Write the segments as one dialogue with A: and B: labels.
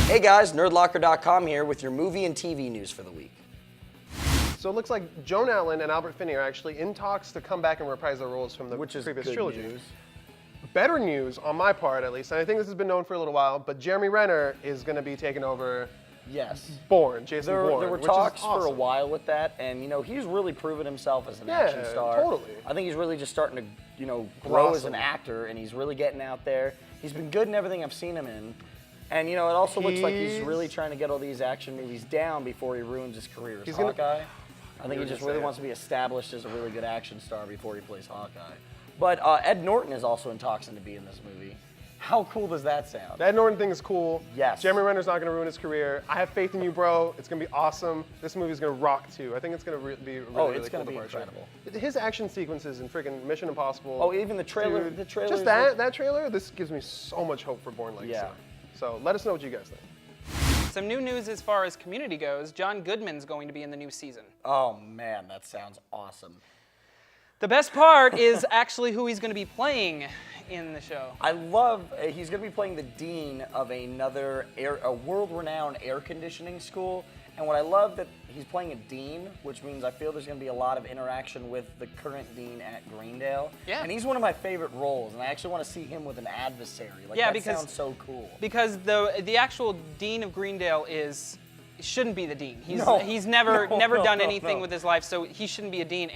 A: Hey guys, nerdlocker.com here with your movie and TV news for the week.
B: So it looks like Joan Allen and Albert Finney are actually in talks to come back and reprise their roles from the previous trilogy.
A: News.
B: Better news, on my part at least, and I think this has been known for a little while, but Jeremy Renner is going to be taking over Bourne, Jason Bourne.
A: There were talks for a while with that, and he's really proven himself as an action star.
B: Totally.
A: I think he's really just starting to grow as an actor, and he's really getting out there. He's been good in everything I've seen him in. And it also looks like he's really trying to get all these action movies down before he ruins his career as Hawkeye. I think he just really wants to be established as a really good action star before he plays Hawkeye. But Ed Norton is also in talks to be in this movie. How cool does that sound?
B: The Ed Norton thing is cool.
A: Yes.
B: Jeremy Renner's not going to ruin his career. I have faith in you, bro. It's going to be awesome. This movie's going to rock too. I think it's going to be really,
A: it's going
B: cool
A: to be incredible.
B: His action sequences in freaking Mission Impossible.
A: Oh, even the trailer.
B: Dude,
A: the trailer.
B: Just that trailer. This gives me so much hope for Bourne Legacy.
A: Yeah.
B: So let us know what you guys think.
C: Some new news as far as Community goes. John Goodman's going to be in the new season.
A: Oh man, that sounds awesome.
C: The best part is actually who he's going to be playing in the show.
A: I love, he's going to be playing the dean of a world-renowned air conditioning school. And what I love that he's playing a dean, which means I feel there's going to be a lot of interaction with the current dean at Greendale.
C: Yeah.
A: And he's one of my favorite roles, and I actually want to see him with an adversary. That sounds so cool.
C: Because the actual dean of Greendale shouldn't be the dean. He's never done anything with his life, so he shouldn't be a dean.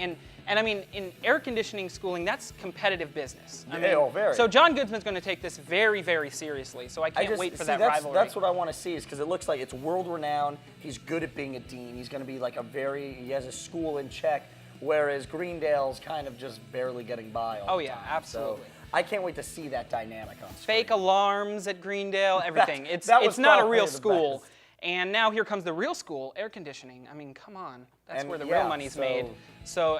C: And I mean, in air conditioning schooling, that's competitive business.
A: Very.
C: So John Goodman's going to take this very, very seriously. So I can't wait for that rivalry.
A: That's what I want to see, is because it looks like it's world-renowned. He's good at being a dean. He's going to be like he has a school in check, whereas Greendale's kind of just barely getting by all the time.
C: Absolutely.
A: So I can't wait to see that dynamic on screen.
C: Fake alarms at Greendale, everything. It's
A: was
C: not a real
A: probably the
C: school.
A: best.
C: And now here comes the real school, air conditioning. I mean, come on. That's where the real money's made.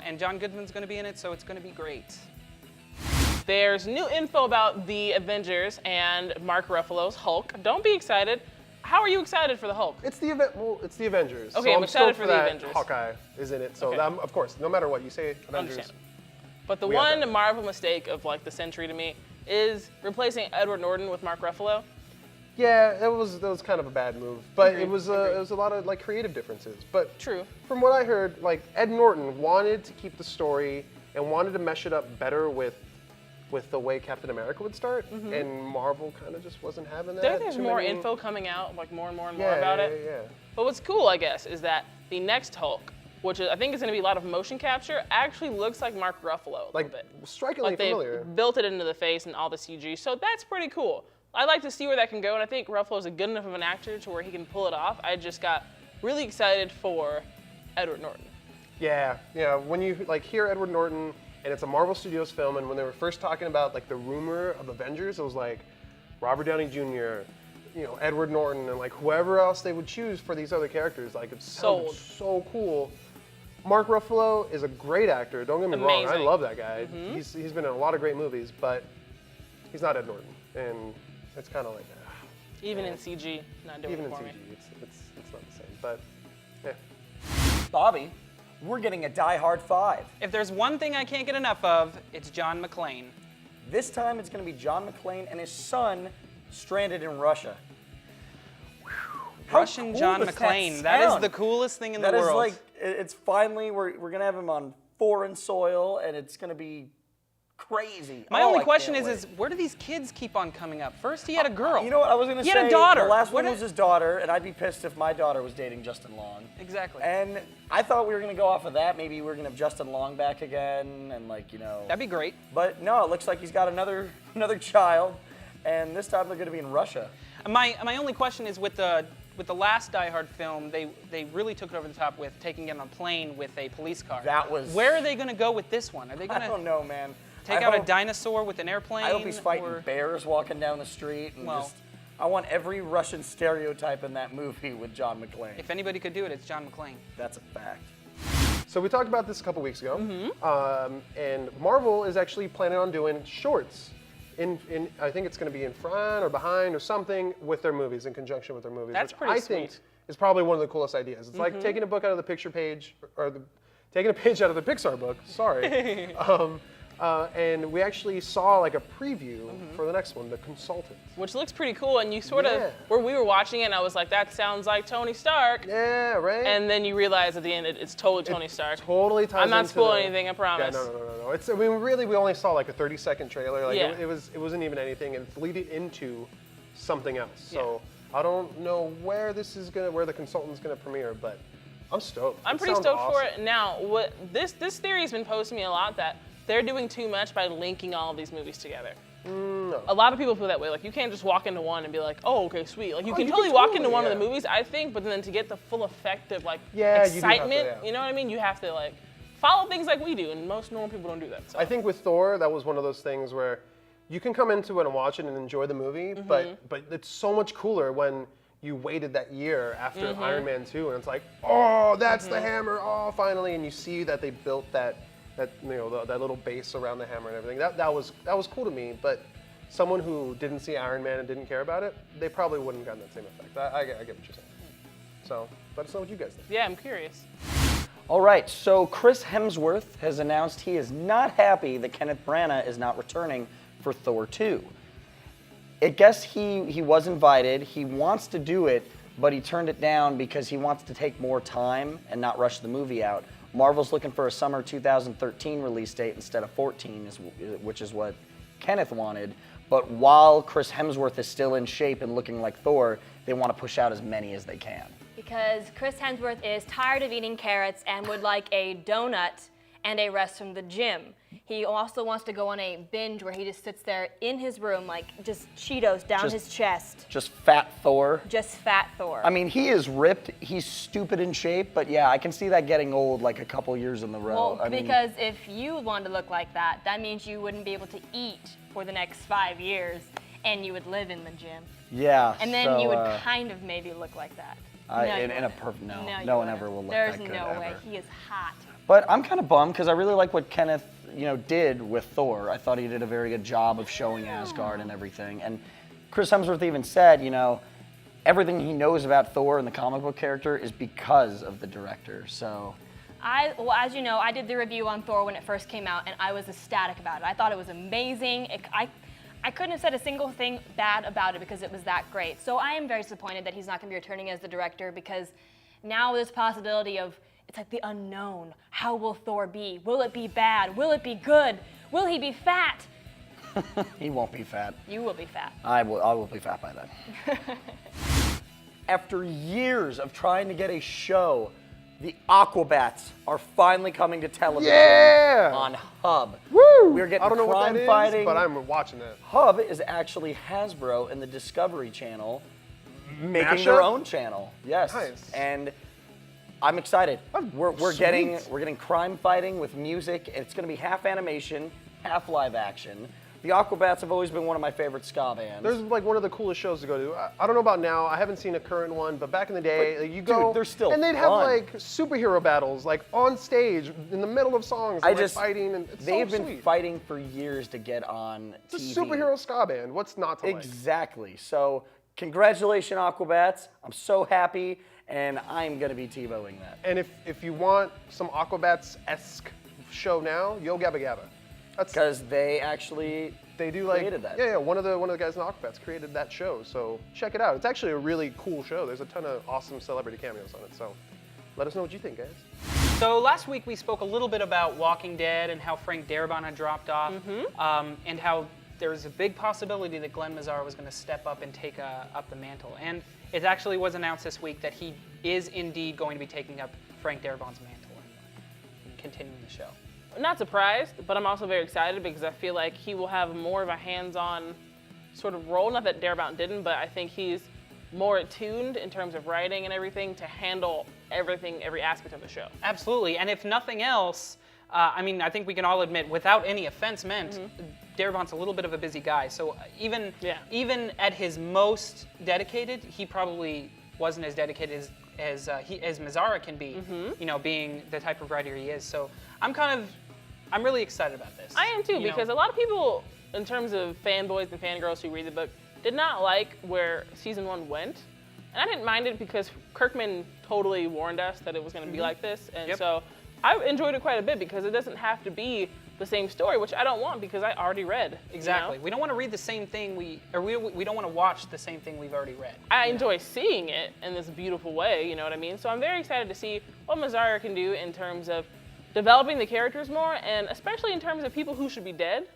C: And John Goodman's going to be in it, so it's going to be great.
D: There's new info about the Avengers and Mark Ruffalo's Hulk. Don't be excited. How are you excited for the Hulk?
B: It's the Avengers.
D: Okay,
B: so
D: I'm excited for the
B: that
D: Avengers.
B: Hawkeye is in it, so
D: Okay.
B: of course, no matter what you say, Avengers.
D: Understand. But the
B: We have
D: one
B: that.
D: Marvel mistake of the century to me is replacing Edward Norton with Mark Ruffalo.
B: Yeah, that was kind of a bad move, but
D: Agreed,
B: it was a lot of creative differences. But
D: True.
B: From what I heard, Ed Norton wanted to keep the story and wanted to mesh it up better with the way Captain America would start, and Marvel kind of just wasn't having that.
D: There's more info coming out, more and more about it.
B: Yeah.
D: But what's cool, I guess, is that the next Hulk, which I think is going to be a lot of motion capture, actually looks like Mark Ruffalo a little bit.
B: Strikingly familiar.
D: They built it into the face and all the CG, so that's pretty cool. I'd like to see where that can go, and I think Ruffalo's a good enough of an actor to where he can pull it off. I just got really excited for Edward Norton.
B: Yeah. When you hear Edward Norton and it's a Marvel Studios film, and when they were first talking about the rumor of Avengers, it was Robert Downey Jr., Edward Norton, and whoever else they would choose for these other characters. It sounded so cool. Mark Ruffalo is a great actor. Don't get me wrong. I love that guy. He's been in a lot of great movies, but he's not Ed Norton, and it's kind of
D: Even in CG, not doing
B: even
D: it
B: in
D: for
B: CG,
D: me.
B: it's not the same. But yeah.
A: Bobby, we're getting a Die Hard 5.
C: If there's one thing I can't get enough of, it's John McClane.
A: This time it's going to be John McClane and his son stranded in Russia.
C: Russian
A: cool
C: John
A: does that
C: McClane. That is
A: sound?
C: the coolest thing in
A: That
C: the
A: is
C: world.
A: it's finally, we're going to have him on foreign soil, and it's going to be crazy.
C: My
A: Oh,
C: only
A: I
C: question
A: can't
C: is
A: wait.
C: where do these kids keep on coming up? First, he had a girl.
A: You know what I was going to say?
C: He had a daughter.
A: The last one
C: What
A: was his daughter, and I'd be pissed if my daughter was dating Justin Long.
C: Exactly.
A: And I thought we were going to go off of that. Maybe we were going to have Justin Long back again, and
C: That'd be great.
A: But no, it looks like he's got another child, and this time they're going to be in Russia.
C: My only question is with the last Die Hard film, they really took it over the top with taking it on a plane with a police car.
A: That was.
C: Where are they going to go with this one? Are they going
A: I don't
C: to
A: know, man.
C: take out a dinosaur with an airplane?
A: I hope he's fighting bears walking down the street, and I want every Russian stereotype in that movie with John McClane.
C: If anybody could do it, it's John McClane.
A: That's a fact.
B: So we talked about this a couple weeks ago, and Marvel is actually planning on doing shorts. I think it's going to be in front or behind or something with their movies, in conjunction with their movies.
C: That's
B: which
C: pretty
B: I think is probably one of the coolest ideas. It's like taking a book out of the picture page, or taking a page out of the Pixar book. Sorry. And we actually saw like a preview for the next one, The Consultant.
D: Which looks pretty cool, and you sort of, where we were watching it, and I was like, that sounds like Tony Stark.
B: Yeah, right?
D: And then you realize at the end, it's totally Tony Stark.
B: Totally ties
D: I'm not
B: into
D: spoiling anything, I promise.
B: Yeah, no. It's, I mean, really, we only saw like a 30-second trailer. Like,
D: Yeah.
B: it wasn't even anything, and it's leading into something else. So I don't know where The Consultant's gonna premiere, but I'm stoked.
D: I'm pretty stoked for it. Now, what this theory has been posed to me a lot, that they're doing too much by linking all of these movies together.
B: No.
D: A lot of people feel that way. Like, you can't just walk into one and be like, oh, okay, sweet. Like, you can
B: you
D: totally
B: can
D: walk
B: totally,
D: into one of
B: yeah.
D: the movies, I think, but then to get the full effect of, like,
B: Yeah, you do have to,
D: excitement,
B: yeah.
D: you know what I mean? You have to, like, follow things like we do, and most normal people don't do that. So.
B: I think with Thor, that was one of those things where you can come into it and watch it and enjoy the movie, but it's so much cooler when you waited that year after Iron Man 2, and it's like, oh, that's the hammer, oh, finally, and you see that they built that little base around the hammer and everything. That was cool to me, but someone who didn't see Iron Man and didn't care about it, they probably wouldn't have gotten that same effect. I get what you're saying. So, let us know what you guys think.
D: Yeah, I'm curious.
A: All right, so Chris Hemsworth has announced he is not happy that Kenneth Branagh is not returning for Thor 2. I guess he was invited, he wants to do it, but he turned it down because he wants to take more time and not rush the movie out. Marvel's looking for a summer 2013 release date instead of 14, which is what Kenneth wanted. But while Chris Hemsworth is still in shape and looking like Thor, they want to push out as many as they can.
E: Because Chris Hemsworth is tired of eating carrots and would like a donut and a rest from the gym. He also wants to go on a binge where he just sits there in his room, like just Cheetos down his chest.
A: Just fat Thor.
E: Just fat Thor.
A: I mean, he is ripped, he's stupid in shape, but yeah, I can see that getting old like a couple years in a row.
E: Well, because if you wanted to look like that, that means you wouldn't be able to eat for the next 5 years, and you would live in the gym.
A: Yeah.
E: And then you would kind of maybe look like that.
A: No one ever will look
E: There's
A: that good
E: no way.
A: ever.
E: He is hot.
A: But I'm kind of bummed because I really like what Kenneth, did with Thor. I thought he did a very good job of showing Asgard and everything. And Chris Hemsworth even said, everything he knows about Thor and the comic book character is because of the director. So.
E: Well, as you know, I did the review on Thor when it first came out, and I was ecstatic about it. I thought it was amazing. I couldn't have said a single thing bad about it because it was that great. So I am very disappointed that he's not going to be returning as the director, because now there's possibility of, it's like the unknown. How will Thor be? Will it be bad? Will it be good? Will he be fat?
A: He won't be fat.
E: You will be fat.
A: I will be fat by then. After years of trying to get a show, the Aquabats are finally coming to television on Hub.
B: Woo!
A: We're getting
B: I don't know what that
A: crime-fighting.
B: is, but I'm watching it.
A: Hub is actually Hasbro and the Discovery Channel making
B: Mashup?
A: their own channel. Yes.
B: Nice.
A: And I'm excited. We're
B: Sweet.
A: getting crime fighting with music. It's going to be half animation, half live action. The Aquabats have always been one of my favorite ska bands.
B: There's like one of the coolest shows to go to. I don't know about now. I haven't seen a current one, but back in the day, you go,
A: dude, they're still
B: and they'd have
A: fun.
B: like superhero battles, like on stage in the middle of songs, and, like, fighting, and it's
A: they've
B: so
A: been
B: sweet.
A: fighting for years to get on
B: It's a
A: TV.
B: superhero ska band. What's not to like?
A: Exactly. So congratulations, Aquabats. I'm so happy, and I'm gonna be TiVoing that.
B: And if you want some Aquabats-esque show now, Yo Gabba Gabba. That's
A: Because they actually
B: do like
A: created that.
B: Yeah. One of the guys in the Aquabats created that show. So check it out. It's actually a really cool show. There's a ton of awesome celebrity cameos on it. So let us know what you think, guys.
C: So last week we spoke a little bit about Walking Dead and how Frank Darabont had dropped off, and how there was a big possibility that Glenn Mazzara was going to step up and take up the mantle. And it actually was announced this week that he is indeed going to be taking up Frank Darabont's mantle and continuing the show.
D: I'm not surprised, but I'm also very excited because I feel like he will have more of a hands-on sort of role. Not that Darabont didn't, but I think he's more attuned in terms of writing and everything to handle everything, every aspect of the show.
C: Absolutely, and if nothing else, I think we can all admit, without any offense meant, Darabont's a little bit of a busy guy. So even at his most dedicated, he probably wasn't as dedicated as Mazzara can be. Being the type of writer he is. So I'm really excited about this.
D: I am too, because a lot of people, in terms of fanboys and fangirls who read the book, did not like where season 1 went. And I didn't mind it because Kirkman totally warned us that it was going to be like this. And so I enjoyed it quite a bit because it doesn't have to be the same story, which I don't want because I already read.
C: Exactly.
D: You know?
C: We don't want to read the same thing we don't want to watch the same thing we've already read.
D: I enjoy seeing it in this beautiful way, you know what I mean? So I'm very excited to see what Mazzara can do in terms of developing the characters more, and especially in terms of people who should be dead,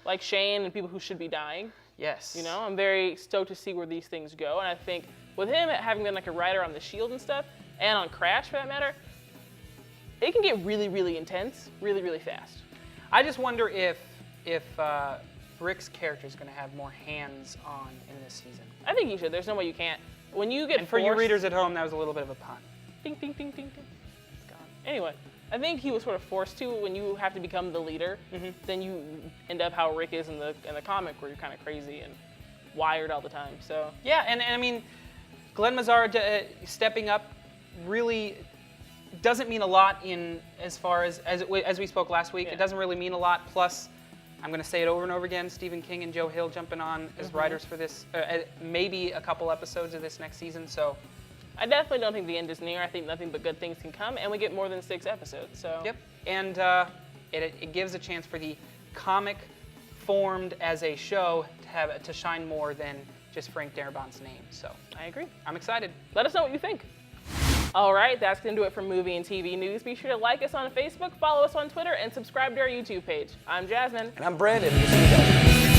D: like Shane, and people who should be dying.
C: Yes.
D: You know, I'm very stoked to see where these things go, and I think with him having been like a writer on The Shield and stuff, and on Crash for that matter, it can get really, really intense, really, really fast.
C: I just wonder if Rick's character is going to have more hands-on in this season.
D: I think you should. There's no way you can't. When you get
C: And for you
D: forced-
C: readers at home, that was a little bit of a pun.
D: Ding, ding, ding, ding, ding. It's gone. Anyway, I think he was sort of forced to. When you have to become the leader, then you end up how Rick is in the comic, where you're kind of crazy and wired all the time. So
C: Yeah, and I mean, Glenn Mazzara stepping up really doesn't mean a lot in as far as we spoke last week.
D: Yeah.
C: It doesn't really mean a lot. Plus, I'm going to say it over and over again, Stephen King and Joe Hill jumping on as writers for this, maybe a couple episodes of this next season. So,
D: I definitely don't think the end is near. I think nothing but good things can come, and we get more than 6 episodes. So
C: yep. And it gives a chance for the comic formed as a show to shine more than just Frank Darabont's name. So
D: I agree.
C: I'm excited.
D: Let us know what you think. All right, that's going to do it for movie and TV news. Be sure to like us on Facebook, follow us on Twitter, and subscribe to our YouTube page. I'm Jasmine.
A: And I'm Brandon. We'll see you guys.